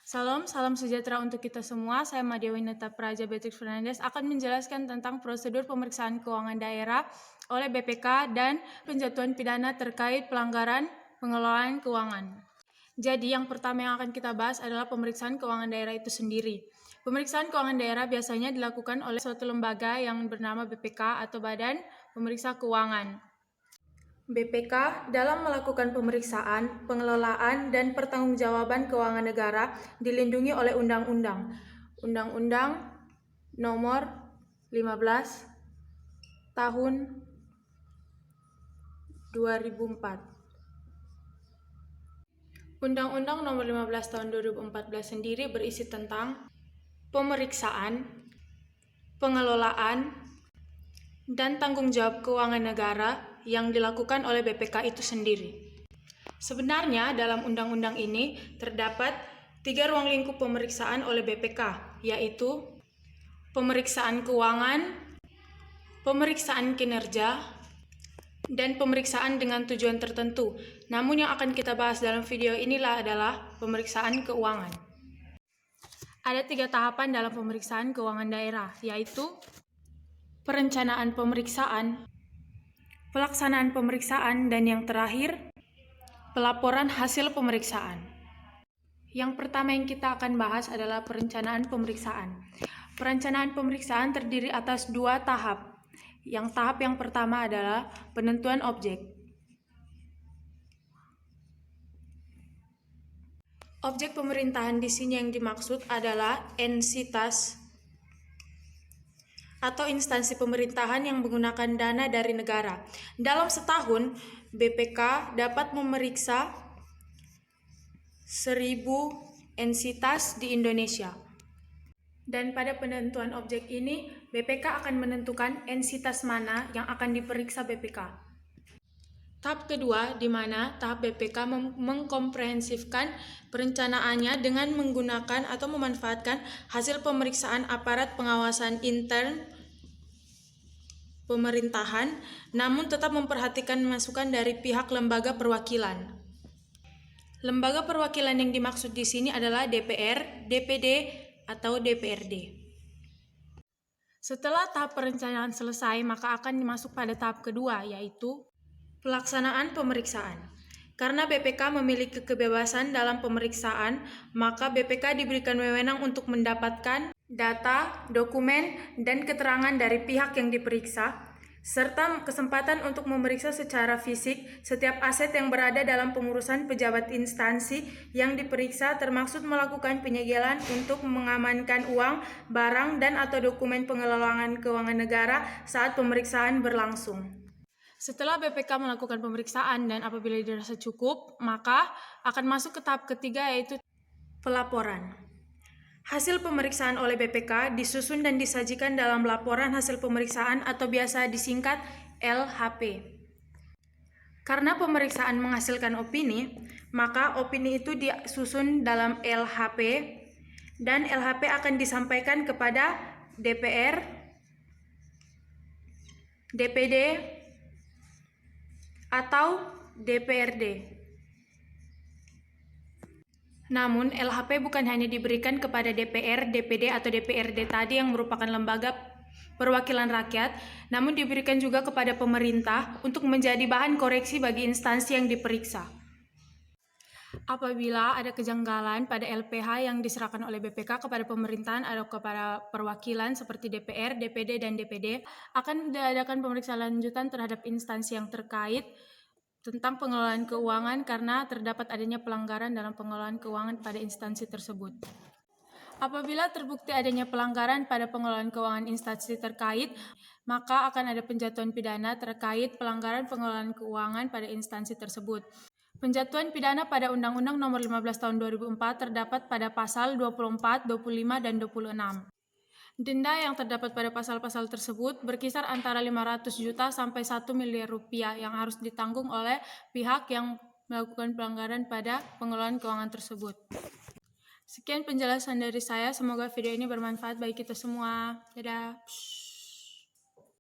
Salam sejahtera untuk kita semua. Saya Madia Winata Praja Beatrix Fernandes akan menjelaskan tentang prosedur pemeriksaan keuangan daerah oleh BPK dan penjatuhan pidana terkait pelanggaran pengelolaan keuangan. Jadi yang pertama yang akan kita bahas adalah pemeriksaan keuangan daerah itu sendiri. Pemeriksaan keuangan daerah biasanya dilakukan oleh suatu lembaga yang bernama BPK atau Badan Pemeriksa Keuangan. BPK dalam melakukan pemeriksaan, pengelolaan, dan pertanggungjawaban keuangan negara dilindungi oleh Undang-Undang Nomor 15 Tahun 2004. Undang-Undang Nomor 15 Tahun 2014 sendiri berisi tentang pemeriksaan, pengelolaan, dan tanggung jawab keuangan negara yang dilakukan oleh BPK itu sendiri. Sebenarnya dalam undang-undang ini terdapat 3 ruang lingkup pemeriksaan oleh BPK, yaitu pemeriksaan keuangan, pemeriksaan kinerja, dan pemeriksaan dengan tujuan tertentu. Namun yang akan kita bahas dalam video inilah adalah pemeriksaan keuangan. Ada 3 tahapan dalam pemeriksaan keuangan daerah, yaitu perencanaan pemeriksaan, pelaksanaan pemeriksaan, dan yang terakhir, pelaporan hasil pemeriksaan. Yang pertama yang kita akan bahas adalah perencanaan pemeriksaan. Perencanaan pemeriksaan terdiri atas 2 tahap. Tahap yang pertama adalah penentuan objek. Objek pemerintahan di sini yang dimaksud adalah entitas atau instansi pemerintahan yang menggunakan dana dari negara. Dalam setahun, BPK dapat memeriksa 1.000 entitas di Indonesia. Dan pada penentuan objek ini, BPK akan menentukan entitas mana yang akan diperiksa BPK. Tahap kedua, di mana tahap BPK mengkomprehensifkan perencanaannya dengan menggunakan atau memanfaatkan hasil pemeriksaan aparat pengawasan intern pemerintahan, namun tetap memperhatikan masukan dari pihak lembaga perwakilan. Lembaga perwakilan yang dimaksud di sini adalah DPR, DPD, atau DPRD. Setelah tahap perencanaan selesai, maka akan masuk pada tahap kedua, yaitu pelaksanaan pemeriksaan. Karena BPK memiliki kebebasan dalam pemeriksaan, maka BPK diberikan wewenang untuk mendapatkan data, dokumen, dan keterangan dari pihak yang diperiksa, serta kesempatan untuk memeriksa secara fisik setiap aset yang berada dalam pengurusan pejabat instansi yang diperiksa, termasuk melakukan penyegelan untuk mengamankan uang, barang, dan atau dokumen pengelolaan keuangan negara saat pemeriksaan berlangsung. Setelah BPK melakukan pemeriksaan dan apabila dirasa cukup, maka akan masuk ke tahap ketiga, yaitu pelaporan. Hasil pemeriksaan oleh BPK disusun dan disajikan dalam laporan hasil pemeriksaan atau biasa disingkat LHP. Karena pemeriksaan menghasilkan opini, maka opini itu disusun dalam LHP dan LHP akan disampaikan kepada DPR, DPD, atau DPRD. Namun, LHP bukan hanya diberikan kepada DPR, DPD, atau DPRD tadi yang merupakan lembaga perwakilan rakyat, namun diberikan juga kepada pemerintah untuk menjadi bahan koreksi bagi instansi yang diperiksa. Apabila ada kejanggalan pada LPH yang diserahkan oleh BPK kepada pemerintahan atau kepada perwakilan seperti DPR, DPD, dan DPD, akan diadakan pemeriksaan lanjutan terhadap instansi yang terkait tentang pengelolaan keuangan karena terdapat adanya pelanggaran dalam pengelolaan keuangan pada instansi tersebut. Apabila terbukti adanya pelanggaran pada pengelolaan keuangan instansi terkait, maka akan ada penjatuhan pidana terkait pelanggaran pengelolaan keuangan pada instansi tersebut. Penjatuhan pidana pada Undang-Undang Nomor 15 Tahun 2004 terdapat pada pasal 24, 25, dan 26. Denda yang terdapat pada pasal-pasal tersebut berkisar antara 500 juta sampai 1 miliar rupiah yang harus ditanggung oleh pihak yang melakukan pelanggaran pada pengelolaan keuangan tersebut. Sekian penjelasan dari saya, semoga video ini bermanfaat bagi kita semua. Dadah.